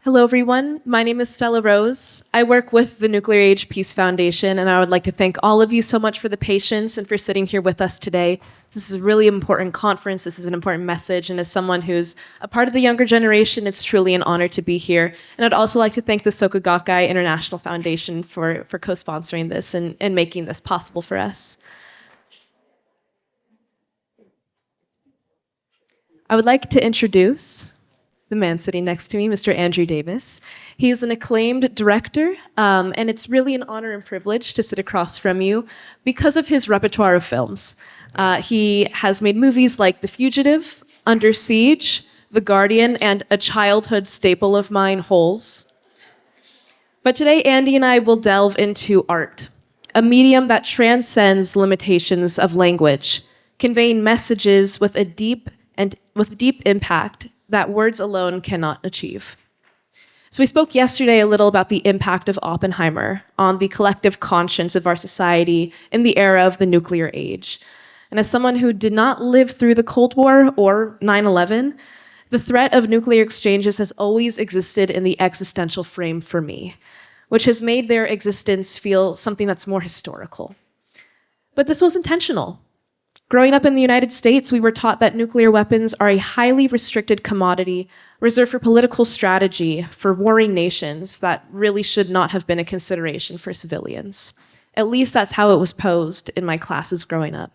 Hello, everyone. My name is Stella Rose. I work with the Nuclear Age Peace Foundation, and I would like to thank all of you so much for the patience and for sitting here with us today. This is a really important conference. This is an important message, and as someone who's a part of the younger generation, it's truly an honor to be here. And I'd also like to thank the Soka Gakkai International Foundation for co-sponsoring this and making this possible for us. I would like to introduce the man sitting next to me, Mr. Andrew Davis. He is an acclaimed director, and it's really an honor and privilege to sit across from you because of his repertoire of films. He has made movies like The Fugitive, Under Siege, The Guardian, and a childhood staple of mine, Holes. But today, Andy and I will delve into art, a medium that transcends limitations of language, conveying messages with a deep impact that words alone cannot achieve. So we spoke yesterday a little about the impact of Oppenheimer on the collective conscience of our society in the era of the nuclear age. And as someone who did not live through the Cold War or 9/11, the threat of nuclear exchanges has always existed in the existential frame for me, which has made their existence feel something that's more historical. But this was intentional. Growing up in the United States, we were taught that nuclear weapons are a highly restricted commodity reserved for political strategy for warring nations that really should not have been a consideration for civilians. At least that's how it was posed in my classes growing up.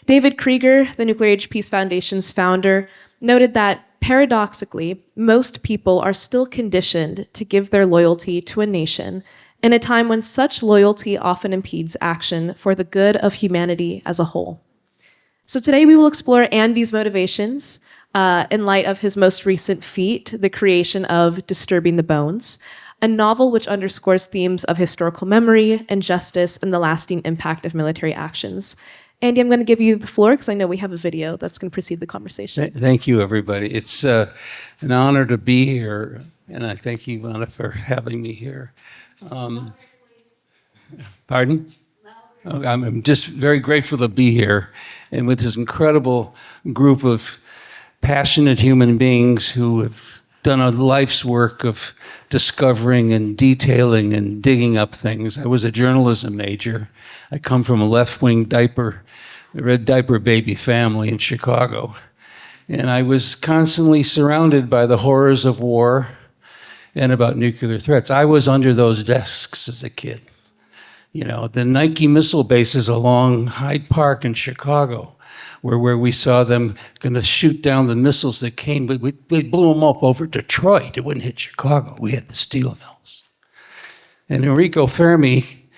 David Krieger, the Nuclear Age Peace Foundation's founder, noted that paradoxically, most people are still conditioned to give their loyalty to a nation in a time when such loyalty often impedes action for the good of humanity as a whole. So today we will explore Andy's motivations in light of his most recent feat, the creation of Disturbing the Bones, a novel which underscores themes of historical memory, injustice, and the lasting impact of military actions. Andy, I'm going to give you the floor because I know we have a video that's going to precede the conversation. Thank you, everybody. It's an honor to be here, and I thank you, Ivana, for having me here. Pardon? Oh, I'm just very grateful to be here and with this incredible group of passionate human beings who have done a life's work of discovering and detailing and digging up things. I was a journalism major. I come from a left-wing red diaper baby family in Chicago. And I was constantly surrounded by the horrors of war and about nuclear threats. I was under those desks as a kid. You know, the Nike missile bases along Hyde Park in Chicago where we saw them going to shoot down the missiles that came, but they blew them up over Detroit. It wouldn't hit Chicago. We had the steel mills. And Enrico Fermi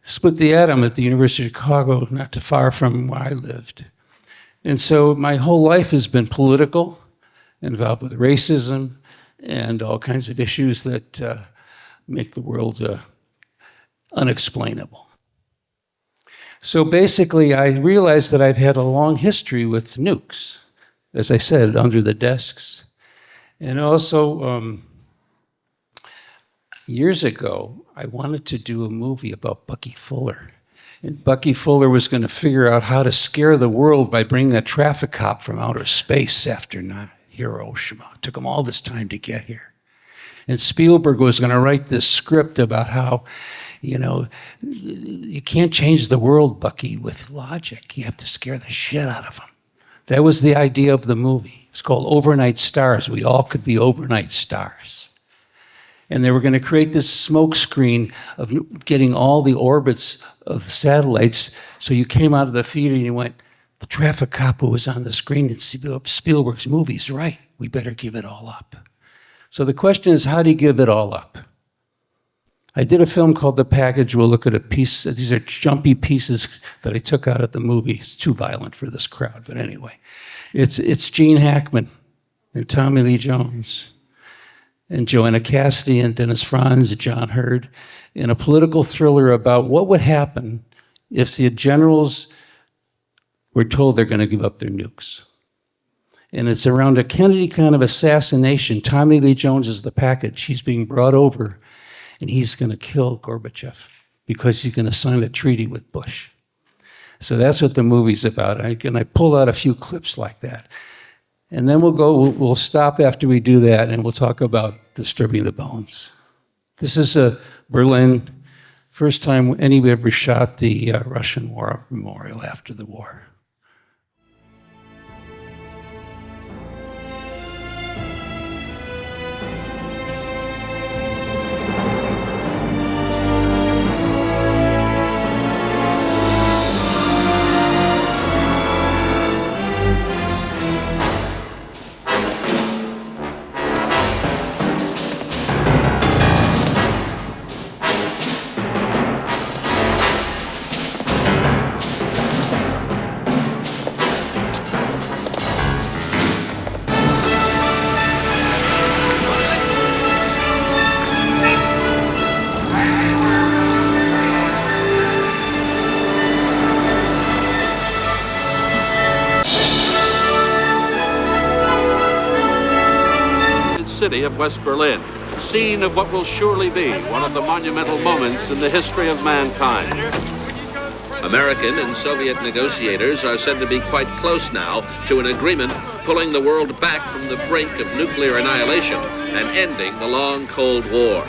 split the atom at the University of Chicago, not too far from where I lived. And so my whole life has been political, involved with racism, and all kinds of issues that make the world unexplainable. So basically, I realized that I've had a long history with nukes, as I said, under the desks. And also, years ago, I wanted to do a movie about Bucky Fuller. And Bucky Fuller was going to figure out how to scare the world by bringing a traffic cop from outer space after Hiroshima. It took him all this time to get here. And Spielberg was going to write this script about how, you know, you can't change the world, Bucky, with logic. You have to scare the shit out of them. That was the idea of the movie. It's called Overnight Stars. We all could be overnight stars. And they were going to create this smoke screen of getting all the orbits of the satellites. So you came out of the theater and you went, the traffic cop who was on the screen in Spielberg's movie is right. We better give it all up. So the question is, how do you give it all up? I did a film called The Package. We'll look at a piece. These are jumpy pieces that I took out of the movie. It's too violent for this crowd, but anyway. It's Gene Hackman and Tommy Lee Jones and Joanna Cassidy and Dennis Franz and John Hurd in a political thriller about what would happen if the generals were told they're going to give up their nukes. And it's around a Kennedy kind of assassination. Tommy Lee Jones is the package. He's being brought over, and he's going to kill Gorbachev because he's going to sign a treaty with Bush. So that's what the movie's about. And I pulled out a few clips like that. And then we'll stop after we do that, and we'll talk about disturbing the bones. This is Berlin, first time anybody ever shot the Russian War Memorial after the war. City of West Berlin, scene of what will surely be one of the monumental moments in the history of mankind. American and Soviet negotiators are said to be quite close now to an agreement pulling the world back from the brink of nuclear annihilation and ending the long Cold War.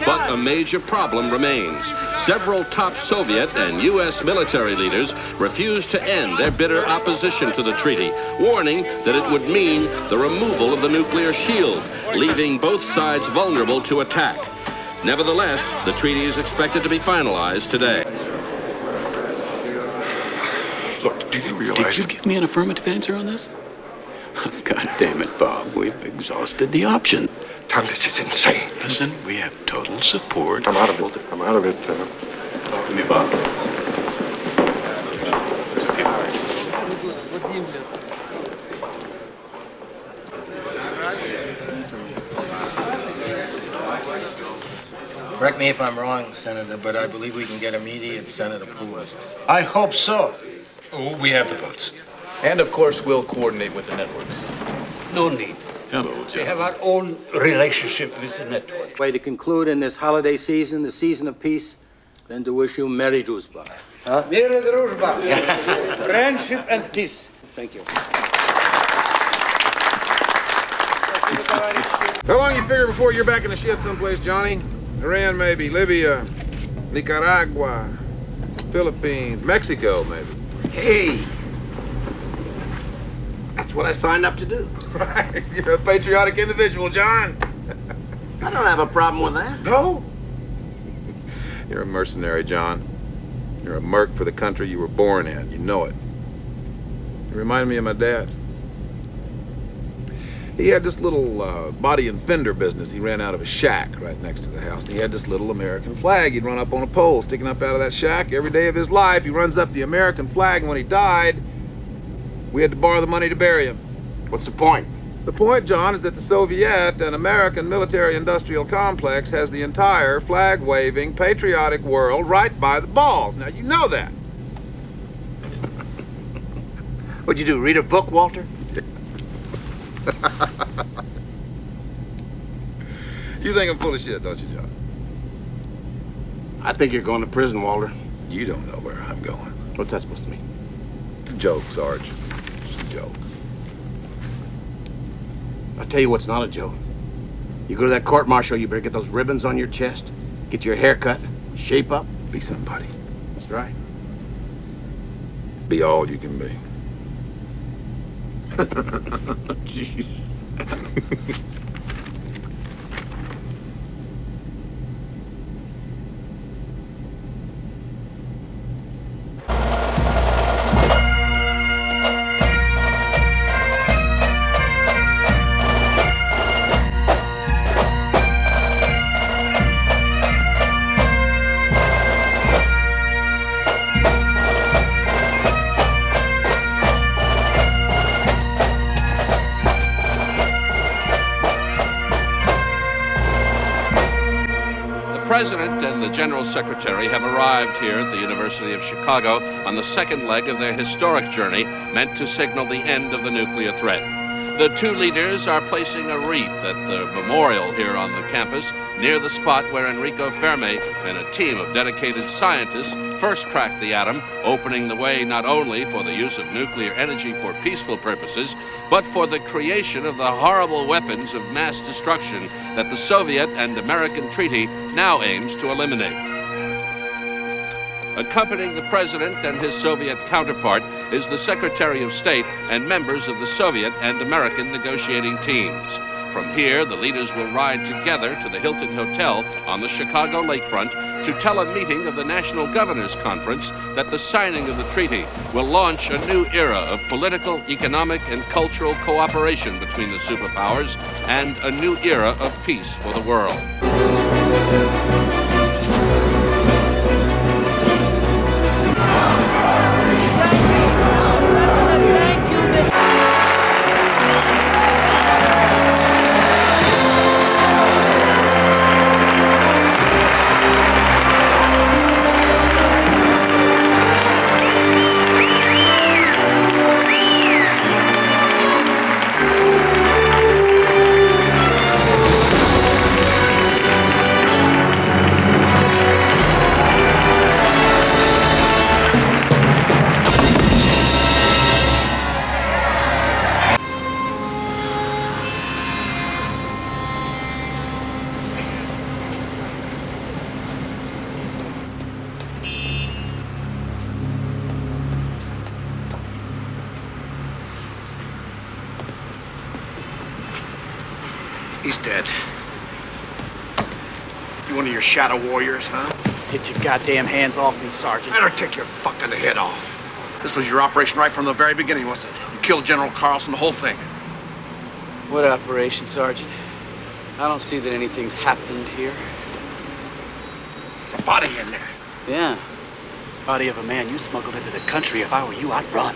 But a major problem remains. Several top Soviet and U.S. military leaders refuse to end their bitter opposition to the treaty, warning that it would mean the removal of the nuclear shield, leaving both sides vulnerable to attack. Nevertheless, the treaty is expected to be finalized today. Look, do you realize... Did you give me an affirmative answer on this? God damn it, Bob. We've exhausted the option. Tom, this is insane. Listen, we have total support. I'm out of it. I'm out of it. Talk to me, Bob. Correct me if I'm wrong, Senator, but I believe we can get immediate Senate approval. I hope so. Oh, we have the votes. And of course, we'll coordinate with the networks. No need. Hello, We John. have our own relationship with the network. Way to conclude in this holiday season, the season of peace, than to wish you Merry Druzhba. Huh? Merry Druzhba. Friendship and peace. Thank you. How long you figure before you're back in the shit someplace, Johnny? Iran, maybe. Libya, Nicaragua, Philippines, Mexico, maybe. Hey. That's what I signed up to do. Right. You're a patriotic individual, John. I don't have a problem with that. No? You're a mercenary, John. You're a merc for the country you were born in. You know it. You remind me of my dad. He had this little body and fender business he ran out of a shack right next to the house. And he had this little American flag he'd run up on a pole sticking up out of that shack every day of his life. He runs up the American flag, and when he died, we had to borrow the money to bury him. What's the point? The point, John, is that the Soviet and American military-industrial complex has the entire flag-waving, patriotic world right by the balls. Now, you know that. What'd you do, read a book, Walter? You think I'm full of shit, don't you, John? I think you're going to prison, Walter. You don't know where I'm going. What's that supposed to mean? It's a joke, Sarge. It's a joke. I'll tell you what's not a joke. You go to that court-martial, you better get those ribbons on your chest, get your hair cut, shape up. Be somebody. That's right. Be all you can be. Jeez. The President and the General Secretary have arrived here at the University of Chicago on the second leg of their historic journey meant to signal the end of the nuclear threat. The two leaders are placing a wreath at the memorial here on the campus near the spot where Enrico Fermi and a team of dedicated scientists first cracked the atom, opening the way not only for the use of nuclear energy for peaceful purposes, but for the creation of the horrible weapons of mass destruction that the Soviet and American treaty now aims to eliminate. Accompanying the President and his Soviet counterpart is the Secretary of State and members of the Soviet and American negotiating teams. From here, the leaders will ride together to the Hilton Hotel on the Chicago lakefront to tell a meeting of the National Governors Conference that the signing of the treaty will launch a new era of political, economic, and cultural cooperation between the superpowers and a new era of peace for the world. He's dead. You one of your shadow warriors, huh? Get your goddamn hands off me, Sergeant. Better take your fucking head off. This was your operation right from the very beginning, wasn't it? You killed General Carlson, the whole thing. What operation, Sergeant? I don't see that anything's happened here. There's a body in there. Yeah. Body of a man you smuggled into the country. If I were you, I'd run.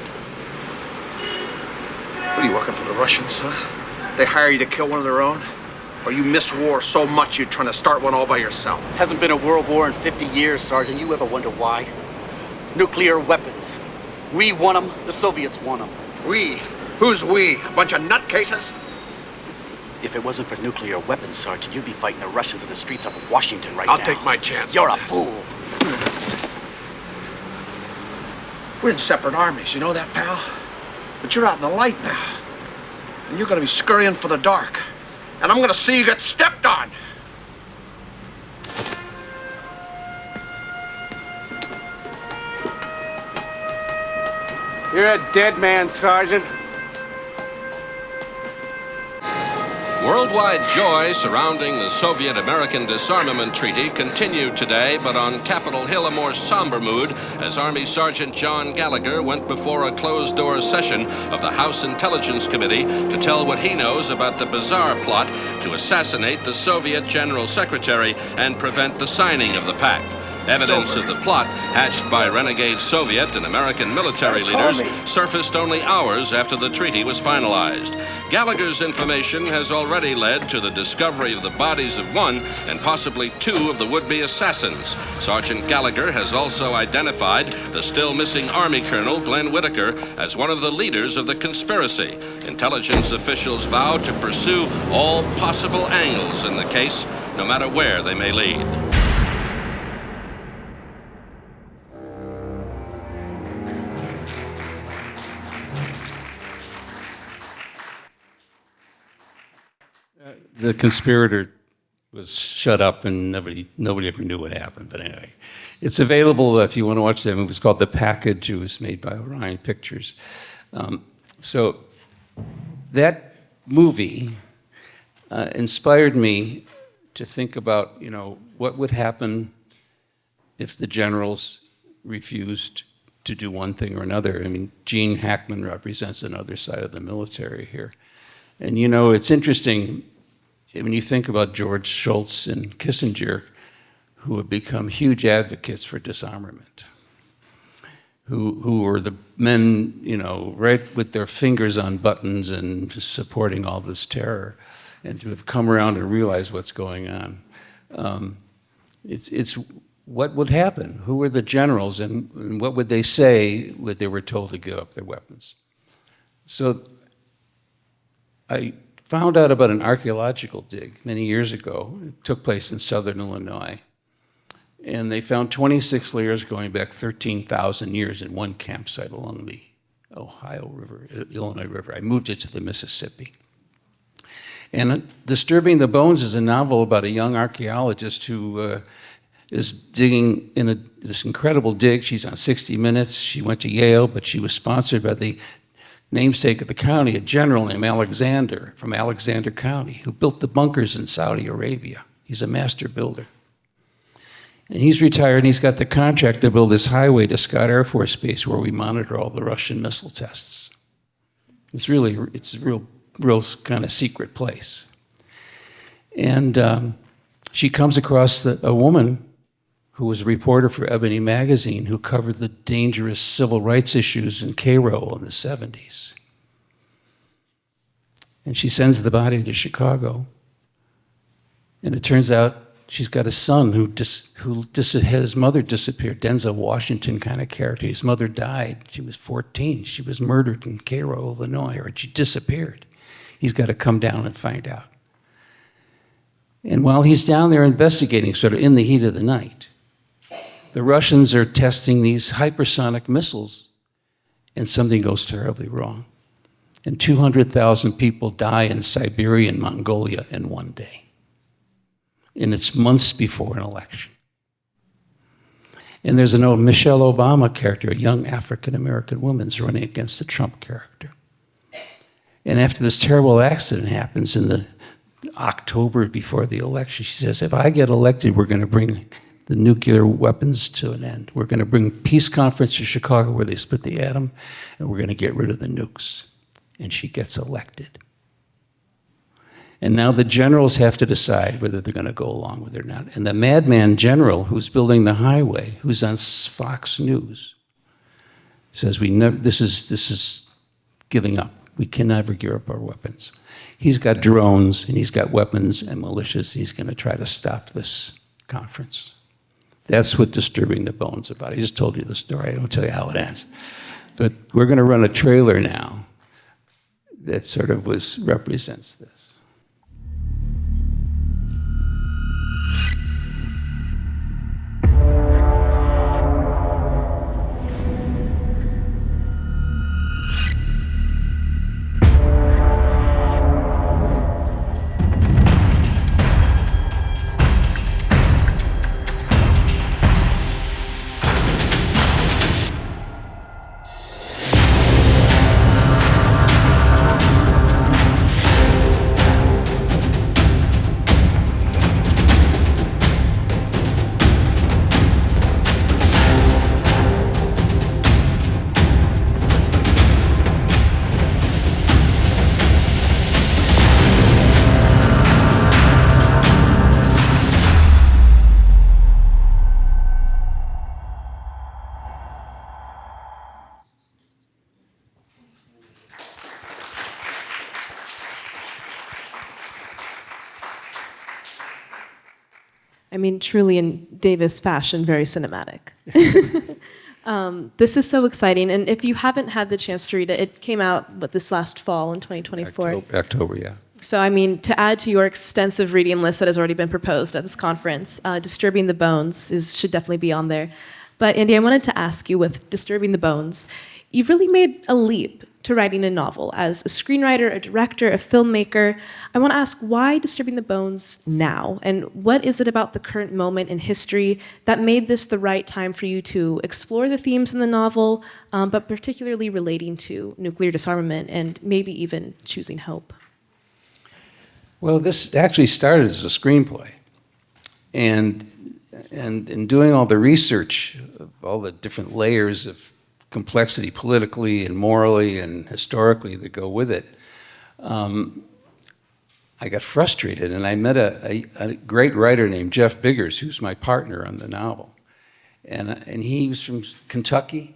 What are you working for the Russians, huh? They hire you to kill one of their own? Or you miss war so much you're trying to start one all by yourself? Hasn't been a world war in 50 years, Sergeant. You ever wonder why? It's nuclear weapons. We want them, the Soviets want them. We? Who's we? A bunch of nutcases? If it wasn't for nuclear weapons, Sergeant, you'd be fighting the Russians in the streets of Washington right now. I'll take my chance. You're a fool. We're in separate armies, you know that, pal? But you're out in the light now. And you're gonna be scurrying for the dark. And I'm gonna see you get stepped on. You're a dead man, Sergeant. Worldwide joy surrounding the Soviet-American Disarmament Treaty continued today, but on Capitol Hill a more somber mood as Army Sergeant John Gallagher went before a closed-door session of the House Intelligence Committee to tell what he knows about the bizarre plot to assassinate the Soviet General Secretary and prevent the signing of the pact. Evidence of the plot, hatched by renegade Soviet and American military leaders, surfaced only hours after the treaty was finalized. Gallagher's information has already led to the discovery of the bodies of one and possibly two of the would-be assassins. Sergeant Gallagher has also identified the still missing Army Colonel Glenn Whitaker as one of the leaders of the conspiracy. Intelligence officials vow to pursue all possible angles in the case, no matter where they may lead. The conspirator was shut up and nobody ever knew what happened. But anyway, it's available if you want to watch that movie. It's called The Package. It was made by Orion Pictures. So that movie inspired me to think about, what would happen if the generals refused to do one thing or another. I mean, Gene Hackman represents another side of the military here. And it's interesting when you think about George Shultz and Kissinger, who have become huge advocates for disarmament, who were the men, right with their fingers on buttons and supporting all this terror, and to have come around and realize what's going on. It's what would happen? Who were the generals, and what would they say when they were told to give up their weapons? So I found out about an archaeological dig many years ago. It took place in southern Illinois. And they found 26 layers going back 13,000 years in one campsite along the Illinois River. I moved it to the Mississippi. And Disturbing the Bones is a novel about a young archaeologist who is digging in this incredible dig. She's on 60 Minutes. She went to Yale, but she was sponsored by the namesake of the county, a general named Alexander from Alexander County, who built the bunkers in Saudi Arabia. He's a master builder. And he's retired, and he's got the contract to build this highway to Scott Air Force Base where we monitor all the Russian missile tests. It's a real kind of secret place. And she comes across a woman who was a reporter for Ebony magazine who covered the dangerous civil rights issues in Cairo in the 70s. And she sends the body to Chicago. And it turns out she's got a son who his mother disappeared, Denzel Washington kind of character. His mother died. She was 14. She was murdered in Cairo, Illinois, or she disappeared. He's got to come down and find out. And while he's down there investigating, sort of in the heat of the night, the Russians are testing these hypersonic missiles, and something goes terribly wrong. And 200,000 people die in Siberia and Mongolia in one day. And it's months before an election. And there's an old Michelle Obama character, a young African-American woman's running against the Trump character. And after this terrible accident happens in the October before the election, she says, if I get elected, we're going to bring the nuclear weapons to an end. We're going to bring peace conference to Chicago where they split the atom, and we're going to get rid of the nukes. And she gets elected. And now the generals have to decide whether they're going to go along with it or not. And the madman general who's building the highway, who's on Fox News, says, this is giving up. We can never gear up our weapons. He's got drones, and he's got weapons and militias. He's going to try to stop this conference. That's what Disturbing the Bones about. I just told you the story. I won't tell you how it ends. But we're going to run a trailer now that sort of represents this. I mean, truly in Davis fashion, very cinematic. This is so exciting. And if you haven't had the chance to read it, it came out this last fall in 2024. October, yeah. So, I mean, to add to your extensive reading list that has already been proposed at this conference, Disturbing the Bones should definitely be on there. But Andy, I wanted to ask you, with Disturbing the Bones, you've really made a leap to writing a novel. As a screenwriter, a director, a filmmaker, I want to ask, why Disturbing the Bones now? And what is it about the current moment in history that made this the right time for you to explore the themes in the novel, but particularly relating to nuclear disarmament and maybe even choosing hope? Well, this actually started as a screenplay. And in doing all the research of all the different layers of complexity politically and morally and historically that go with it, I got frustrated, and I met a great writer named Jeff Biggers, who's my partner on the novel. And he was from Kentucky,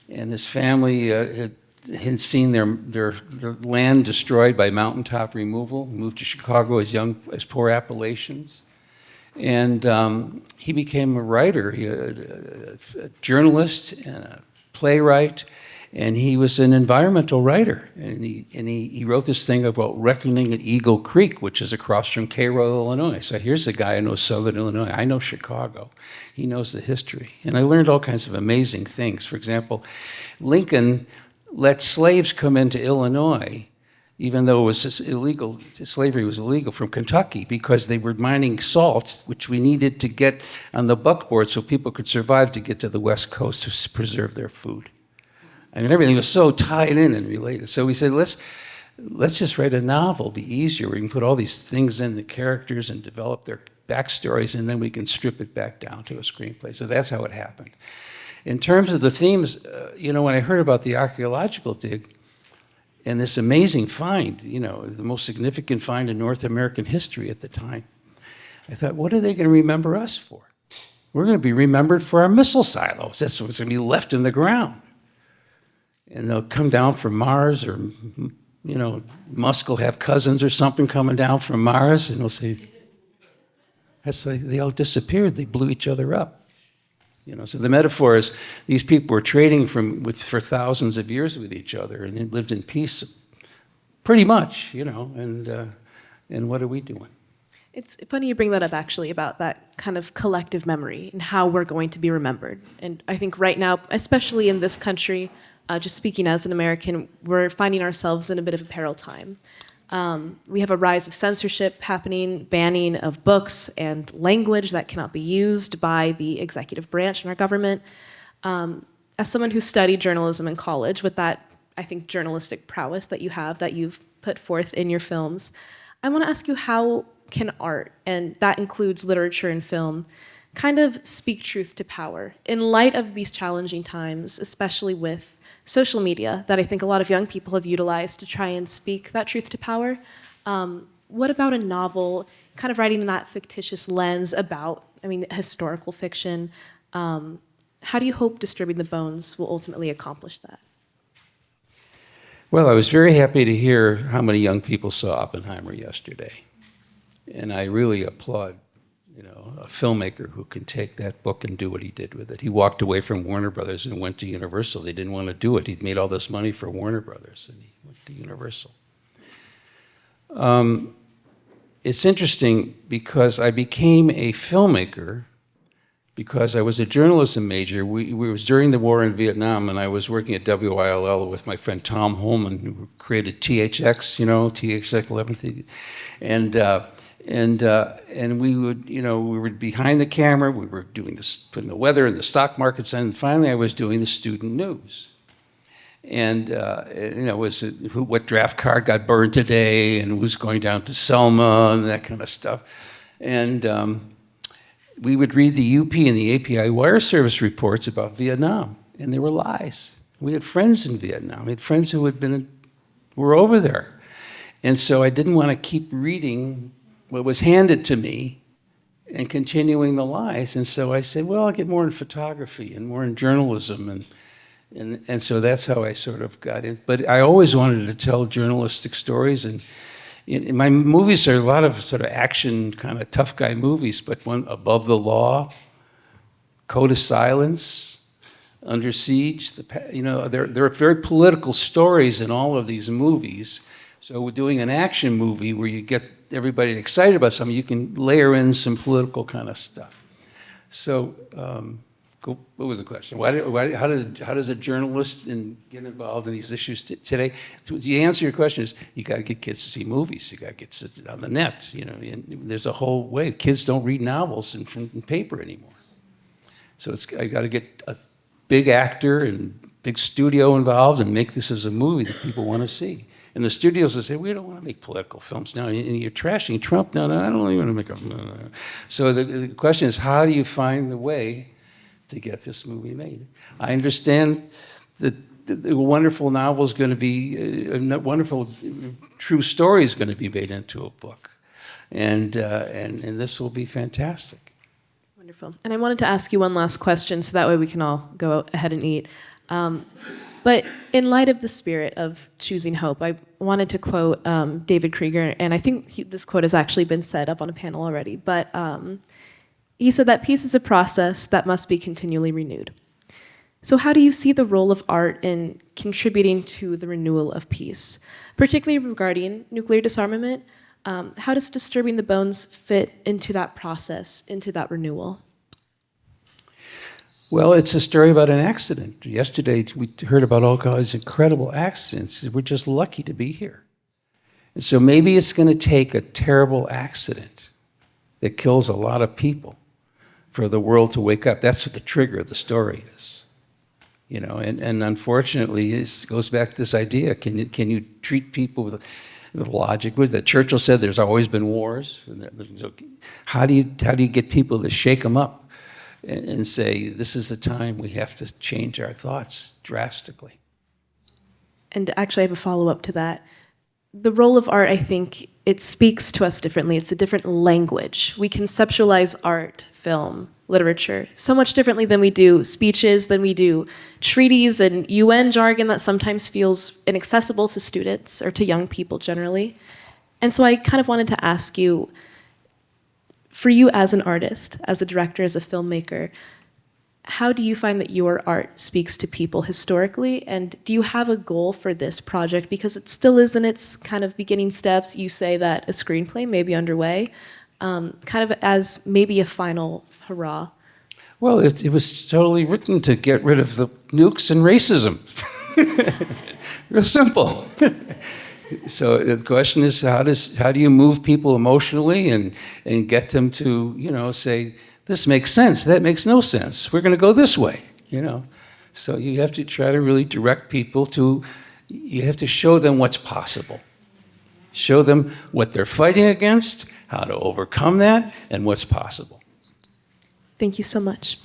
and his family had seen their land destroyed by mountaintop removal, moved to Chicago as poor Appalachians. And he became a writer, a journalist and a playwright, and he was an environmental writer. And he wrote this thing about reckoning at Eagle Creek, which is across from Cairo, Illinois. So here's a guy who knows Southern Illinois. I know Chicago. He knows the history. And I learned all kinds of amazing things. For example, Lincoln let slaves come into Illinois, even though it was just illegal, slavery was illegal, from Kentucky, because they were mining salt, which we needed to get on the buckboard so people could survive to get to the West Coast to preserve their food. I mean, everything was so tied in and related. So we said, let's just write a novel, it'll be easier. We can put all these things in the characters and develop their backstories, and then we can strip it back down to a screenplay. So that's how it happened. In terms of the themes, when I heard about the archaeological dig, and this amazing find, the most significant find in North American history at the time, I thought, what are they going to remember us for? We're going to be remembered for our missile silos. That's what's going to be left in the ground. And they'll come down from Mars, or, Musk will have cousins or something coming down from Mars, and they'll say, they all disappeared. They blew each other up. So the metaphor is these people were trading for thousands of years with each other and lived in peace, pretty much, and what are we doing? It's funny you bring that up, actually, about that kind of collective memory and how we're going to be remembered. And I think right now, especially in this country, just speaking as an American, we're finding ourselves in a bit of a peril time. We have a rise of censorship happening, banning of books and language that cannot be used by the executive branch in our government. As someone who studied journalism in college, with that, I think, journalistic prowess that you have, that you've put forth in your films, I want to ask you, how can art, and that includes literature and film, kind of speak truth to power in light of these challenging times, especially with social media that I think a lot of young people have utilized to try and speak that truth to power? What about a novel, kind of writing in that fictitious lens about, historical fiction? How do you hope Disturbing the Bones will ultimately accomplish that? Well, I was very happy to hear how many young people saw Oppenheimer yesterday. And I really applaud a filmmaker who can take that book and do what he did with it. He walked away from Warner Brothers and went to Universal. They didn't want to do it. He'd made all this money for Warner Brothers, and he went to Universal. It's interesting because I became a filmmaker because I was a journalism major. We was during the war in Vietnam, and I was working at WILL with my friend Tom Holman, who created THX, THX 11th, and we would, we were behind the camera. We were doing this, putting the weather and the stock markets, and finally I was doing the student news. And what draft card got burned today, and who's going down to Selma, and that kind of stuff. And we would read the UP and the API wire service reports about Vietnam, and they were lies. We had friends in Vietnam. We had friends who were over there. And so I didn't want to keep reading what was handed to me and continuing the lies. And so I said, well, I'll get more in photography and more in journalism. And so that's how I sort of got in. But I always wanted to tell journalistic stories. And my movies are a lot of sort of action, kind of tough guy movies, but one, Above the Law, Code of Silence, Under Siege, there are very political stories in all of these movies. So we're doing an action movie where you get everybody excited about something, you can layer in some political kind of stuff. So, what was the question? How does a journalist get involved in these issues today? The answer to your question is, you got to get kids to see movies. You got to get it on the net. And there's a whole way. Kids don't read novels in paper anymore. So I got to get a big actor and big studio involved and make this as a movie that people want to see. And the studios will say, we don't want to make political films now. And you're trashing Trump. No, I don't even want to make a... So the question is, how do you find the way to get this movie made? I understand that the wonderful novel is going to be, a wonderful true story is going to be made into a book. And this will be fantastic. Wonderful. And I wanted to ask you one last question, so that way we can all go ahead and eat. But in light of the spirit of choosing hope, I wanted to quote David Krieger, and I think this quote has actually been said up on a panel already, but he said that peace is a process that must be continually renewed. So how do you see the role of art in contributing to the renewal of peace, particularly regarding nuclear disarmament? How does Disturbing the Bones fit into that process, into that renewal? Well, it's a story about an accident. Yesterday, we heard about all these incredible accidents. We're just lucky to be here. And so maybe it's going to take a terrible accident that kills a lot of people for the world to wake up. That's what the trigger of the story is. You know, and unfortunately, it goes back to this idea: can you treat people with logic? With that, Churchill said, "There's always been wars." How do you get people to shake them up and say, "This is the time we have to change our thoughts drastically"? And actually, I have a follow-up to that. The role of art, I think, it speaks to us differently. It's a different language. We conceptualize art, film, literature so much differently than we do speeches, than we do treaties and UN jargon that sometimes feels inaccessible to students or to young people generally. And so I kind of wanted to ask you, for you as an artist, as a director, as a filmmaker, how do you find that your art speaks to people historically? And do you have a goal for this project? Because it still is in its kind of beginning steps. You say that a screenplay may be underway, kind of as maybe a final hurrah. Well, it was totally written to get rid of the nukes and racism. Real simple. So the question is, how do you move people emotionally and get them to, you know, say, this makes sense, that makes no sense, we're going to go this way, you know? So you have to try to really direct people to, you have to show them what's possible. Show them what they're fighting against, how to overcome that, and what's possible. Thank you so much.